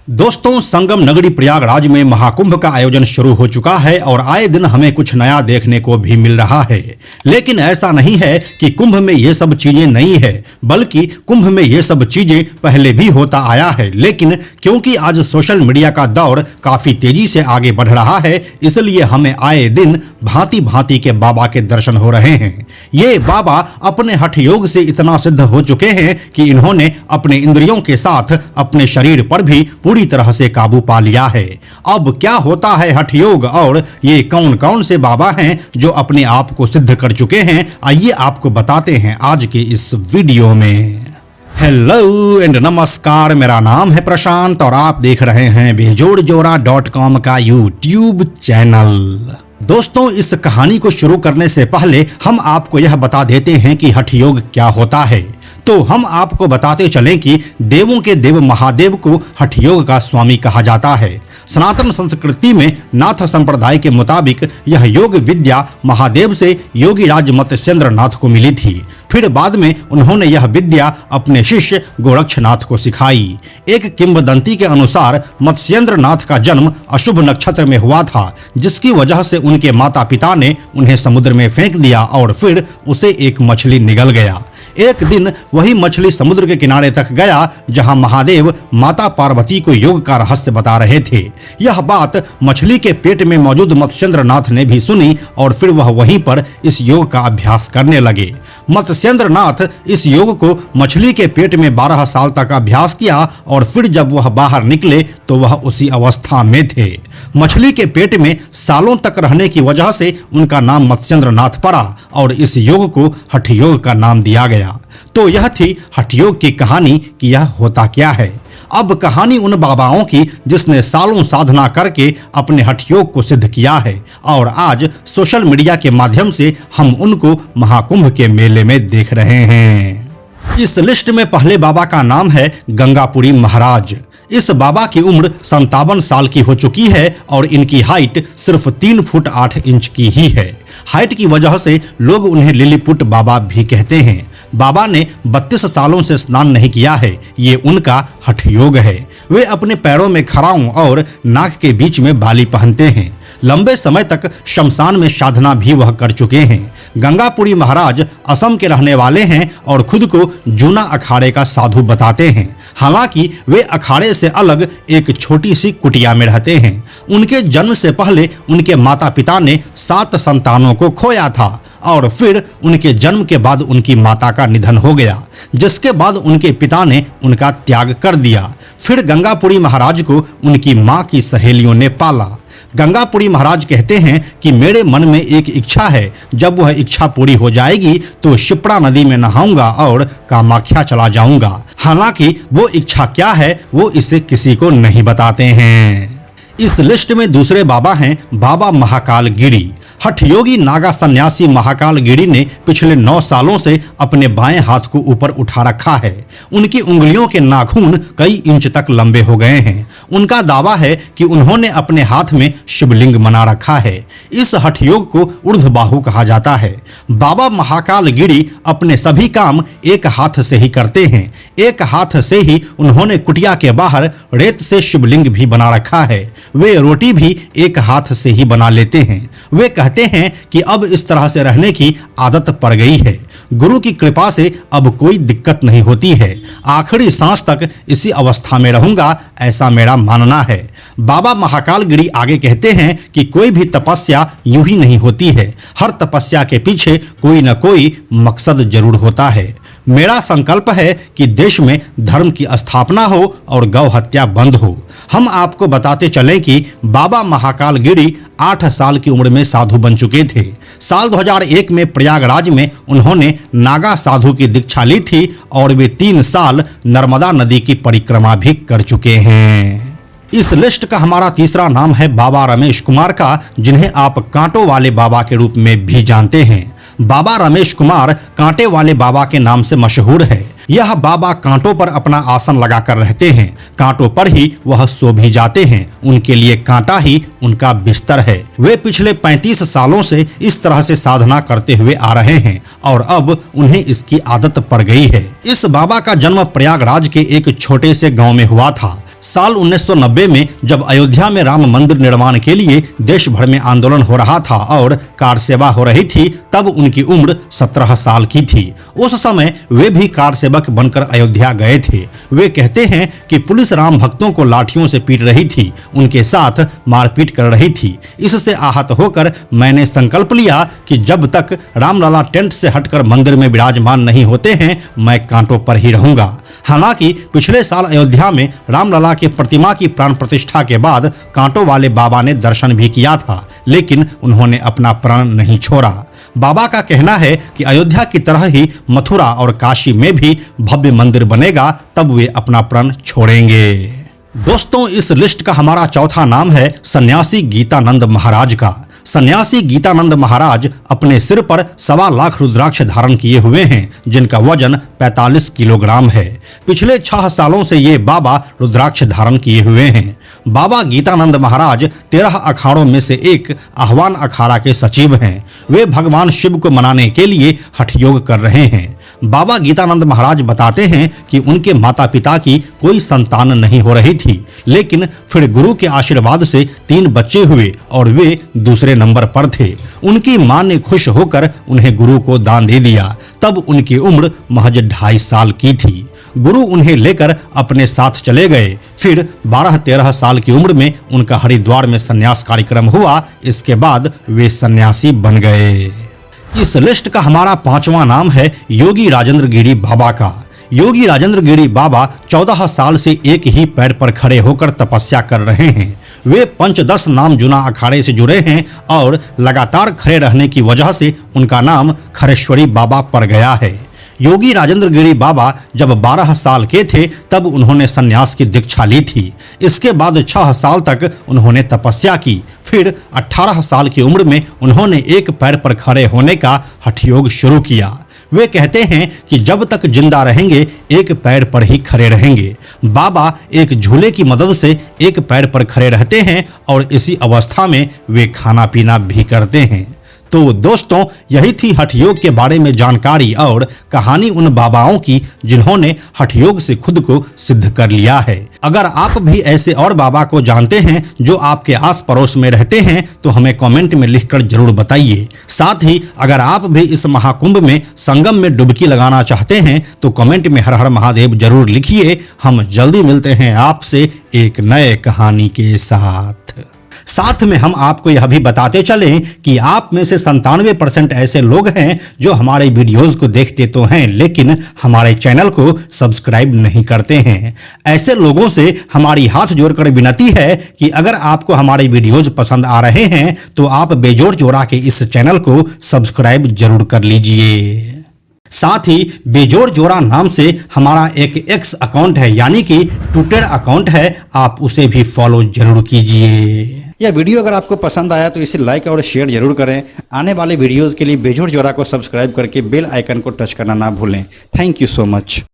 दोस्तों, संगम नगरी प्रयागराज में महाकुंभ का आयोजन शुरू हो चुका है और आए दिन हमें कुछ नया देखने को भी मिल रहा है। लेकिन ऐसा नहीं है कि कुंभ में ये सब चीजें नई है, बल्कि कुंभ में ये सब चीजें पहले भी होता आया है। लेकिन क्योंकि आज सोशल मीडिया का दौर काफी तेजी से आगे बढ़ रहा है, इसलिए हमें आए दिन भांति भांति के बाबा के दर्शन हो रहे हैं। ये बाबा अपने हठ योग से इतना सिद्ध हो चुके हैं कि इन्होंने अपने इंद्रियों के साथ अपने शरीर पर भी पूरी तरह से काबू पा लिया है। अब क्या होता है हठ योग और ये कौन कौन से बाबा हैं जो अपने आप को सिद्ध कर चुके हैं, आइए आपको बताते हैं आज के इस वीडियो में। हेलो एंड नमस्कार, मेरा नाम है प्रशांत और आप देख रहे हैं बेजोड़जोड़ा.com का यूट्यूब चैनल। दोस्तों, इस कहानी को शुरू करने से पहले हम आपको यह बता देते हैं कि हठ योग क्या होता है। तो हम आपको बताते चलें कि देवों के देव महादेव को हठ योग का स्वामी कहा जाता है। सनातन संस्कृति में नाथ संप्रदाय के मुताबिक यह योग विद्या महादेव से योगी राज मत्स्येंद्र नाथ को मिली थी। फिर बाद में उन्होंने यह विद्या अपने शिष्य गोरक्षनाथ को सिखाई। एक किंवदंती के अनुसार मत्स्येंद्र नाथ का जन्म अशुभ नक्षत्र में हुआ था, जिसकी वजह से उनके माता पिता ने उन्हें समुद्र में फेंक दिया और फिर उसे एक मछली निगल गया। एक दिन वही मछली समुद्र के किनारे तक गया जहां महादेव माता पार्वती को योग का रहस्य बता रहे थे। यह बात मछली के पेट में मौजूद मत्स्येंद्र नाथ ने भी सुनी और फिर वह वहीं पर इस योग का अभ्यास करने लगे। मत्स्येंद्र नाथ इस योग को मछली के पेट में 12 साल तक अभ्यास किया और फिर जब वह बाहर निकले तो वह उसी अवस्था में थे। मछली के पेट में सालों तक रहने की वजह से उनका नाम मत्स्येंद्र नाथ पड़ा और इस योग को हठ योग का नाम दिया गया। तो यह थी हठ योग की कहानी कि यह होता क्या है। अब कहानी उन बाबाओं की जिसने सालों साधना करके अपने हठ योग को सिद्ध किया है और आज सोशल मीडिया के माध्यम से हम उनको महाकुंभ के मेले में देख रहे हैं। इस लिस्ट में पहले बाबा का नाम है गंगापुरी महाराज। इस बाबा की उम्र 57 साल की हो चुकी है और इनकी हाइट सिर्फ 3 फुट 8 इंच की ही है। हाइट की वजह से लोग उन्हें लिलीपुट बाबा भी कहते हैं। बाबा ने 32 सालों से स्नान नहीं किया है, ये उनका हठ योग है। वे अपने पैरों में खड़ाऊं और नाक के बीच में बाली पहनते हैं। लंबे समय तक शमशान में साधना भी वह कर चुके हैं। गंगापुरी महाराज असम के रहने वाले हैं और खुद को जूना अखाड़े का साधु बताते हैं। हालांकि वे अखाड़े से अलग एक छोटी सी कुटिया में रहते हैं। उनके जन्म से पहले उनके माता पिता ने 7 संतानों को खोया था और फिर उनके जन्म के बाद उनकी माता का निधन हो गया, जिसके बाद उनके पिता ने उनका त्याग कर दिया। फिर गंगापुरी महाराज को उनकी मां की सहेलियों ने पाला। गंगापुरी महाराज कहते हैं कि मेरे मन में एक इच्छा है, जब वह इच्छा पूरी हो जाएगी तो शिप्रा नदी में नहाऊंगा और कामाख्या चला जाऊंगा। हालांकि वो इच्छा क्या है वो इसे किसी को नहीं बताते हैं। इस लिस्ट में दूसरे बाबा हैं बाबा महाकाल गिरी। हठ योगी नागा सन्यासी महाकाल गिरी ने पिछले 9 सालों से अपने बाएं हाथ को ऊपर उठा रखा है। उनकी उंगलियों के नाखून कई इंच तक लंबे हो गए हैं। उनका दावा है कि उन्होंने अपने हाथ में शिवलिंग बना रखा है। इस हठ योग को ऊर्ध्वबाहु कहा जाता है। बाबा महाकाल गिरी अपने सभी काम एक हाथ से ही करते हैं। एक हाथ से ही उन्होंने कुटिया के बाहर रेत से शिवलिंग भी बना रखा है। वे रोटी भी एक हाथ से ही बना लेते हैं। वे कहते हैं कि अब इस तरह से रहने की आदत पड़ गई है। गुरु की कृपा से अब कोई दिक्कत नहीं होती है। आखिरी सांस तक इसी अवस्था में रहूंगा, ऐसा मेरा मानना है। बाबा महाकाल गिरी आगे कहते हैं कि कोई भी तपस्या यूं ही नहीं होती है। हर तपस्या के पीछे कोई न कोई मकसद जरूर होता है। मेरा संकल्प है कि देश में धर्म की स्थापना हो और गौ हत्या बंद हो। हम आपको बताते चलें कि बाबा महाकाल गिरी 8 साल की उम्र में साधु बन चुके थे। साल 2001 में प्रयागराज में उन्होंने नागा साधु की दीक्षा ली थी और वे 3 साल नर्मदा नदी की परिक्रमा भी कर चुके हैं। इस लिस्ट का हमारा तीसरा नाम है बाबा रमेश कुमार का, जिन्हें आप कांटों वाले बाबा के रूप में भी जानते हैं। बाबा रमेश कुमार कांटे वाले बाबा के नाम से मशहूर है। यह बाबा कांटों पर अपना आसन लगाकर रहते हैं। कांटों पर ही वह सो भी जाते हैं। उनके लिए कांटा ही उनका बिस्तर है। वे पिछले 35 सालों से इस तरह से साधना करते हुए आ रहे हैं और अब उन्हें इसकी आदत पड़ गई है। इस बाबा का जन्म प्रयागराज के एक छोटे से गांव में हुआ था। साल 1990 में जब अयोध्या में राम मंदिर निर्माण के लिए देश भर में आंदोलन हो रहा था और कार सेवा हो रही थी, तब उनकी उम्र 17 साल की थी। उस समय वे भी कार सेवक बनकर अयोध्या गए थे। वे कहते हैं कि पुलिस राम भक्तों को लाठियों से पीट रही थी, उनके साथ मारपीट कर रही थी। इससे आहत होकर मैंने संकल्प लिया कि जब तक रामलला टेंट से हटकर मंदिर में विराजमान नहीं होते हैं, मैं कांटों पर ही रहूंगा। हालांकि पिछले साल अयोध्या में रामलला की प्रतिमा की प्राण प्रतिष्ठा के बाद कांटों वाले बाबा ने दर्शन भी किया था, लेकिन उन्होंने अपना प्राण नहीं छोड़ा। बाबा का कहना है कि अयोध्या की तरह ही मथुरा और काशी में भी भव्य मंदिर बनेगा, तब वे अपना प्राण छोड़ेंगे। दोस्तों, इस लिस्ट का हमारा चौथा नाम है सन्यासी गीतानंद महाराज का। सन्यासी गीतानंद महाराज अपने सिर पर 1.25 लाख रुद्राक्ष धारण किए हुए हैं, जिनका वजन 45 किलोग्राम है। पिछले 6 सालों से ये बाबा रुद्राक्ष धारण किए हुए हैं। बाबा गीतानंद महाराज 13 अखाड़ों में से एक आह्वान अखाड़ा के सचिव हैं। वे भगवान शिव को मनाने के लिए हठ योग कर रहे हैं। बाबा गीतानंद महाराज बताते हैं कि उनके माता पिता की कोई संतान नहीं हो रही थी, लेकिन फिर गुरु के आशीर्वाद से 3 बच्चे हुए और वे दूसरे नंबर पर थे। उनकी मां ने खुश होकर उन्हें गुरु को दान दे दिया। तब उनकी उम्र महज 2.5 साल की थी। गुरु उन्हें लेकर अपने साथ चले गए। फिर 12-13 साल की उम्र में उनका हरिद्वार में संन्यास कार्यक्रम हुआ। इसके बाद वे सन्यासी बन गए। इस लिस्ट का हमारा 5वां नाम है योगी राजेंद्र गिरी बाबा का। योगी राजेंद्र गिरी बाबा 14 साल से एक ही पैर पर खड़े होकर तपस्या कर रहे हैं। वे पंचदश नाम जुना अखाड़े से जुड़े हैं और लगातार खड़े रहने की वजह से उनका नाम खरेश्वरी बाबा पड़ गया है। योगी राजेंद्र गिरी बाबा जब 12 साल के थे तब उन्होंने संन्यास की दीक्षा ली थी। इसके बाद 6 साल तक उन्होंने तपस्या की। फिर 18 साल की उम्र में उन्होंने एक पैर पर खड़े होने का हठ योग शुरू किया। वे कहते हैं कि जब तक जिंदा रहेंगे एक पैर पर ही खड़े रहेंगे। बाबा एक झूले की मदद से एक पैर पर खड़े रहते हैं और इसी अवस्था में वे खाना पीना भी करते हैं। तो दोस्तों, यही थी हठ योग के बारे में जानकारी और कहानी उन बाबाओं की जिन्होंने हठ योग से खुद को सिद्ध कर लिया है। अगर आप भी ऐसे और बाबा को जानते हैं जो आपके आस पड़ोस में रहते हैं तो हमें कमेंट में लिखकर जरूर बताइए। साथ ही अगर आप भी इस महाकुंभ में संगम में डुबकी लगाना चाहते हैं तो कमेंट में हर हर महादेव जरूर लिखिए। हम जल्दी मिलते हैं आपसे एक नए कहानी के साथ में हम आपको यह भी बताते चलें कि आप में से 97% ऐसे लोग हैं जो हमारे वीडियोस को देखते तो हैं, लेकिन हमारे चैनल को सब्सक्राइब नहीं करते हैं। ऐसे लोगों से हमारी हाथ जोड़कर विनती है कि अगर आपको हमारे वीडियोस पसंद आ रहे हैं तो आप बेजोड़ जोड़ा के इस चैनल को सब्सक्राइब जरूर कर लीजिए। साथ ही बेजोड़ जोड़ा नाम से हमारा एक एक्स अकाउंट है, यानी कि ट्विटर अकाउंट है, आप उसे भी फॉलो जरूर कीजिए। यह वीडियो अगर आपको पसंद आया तो इसे लाइक और शेयर जरूर करें। आने वाले वीडियोस के लिए बेजोड़ जोड़ा को सब्सक्राइब करके बेल आइकन को टच करना ना भूलें। Thank you so much.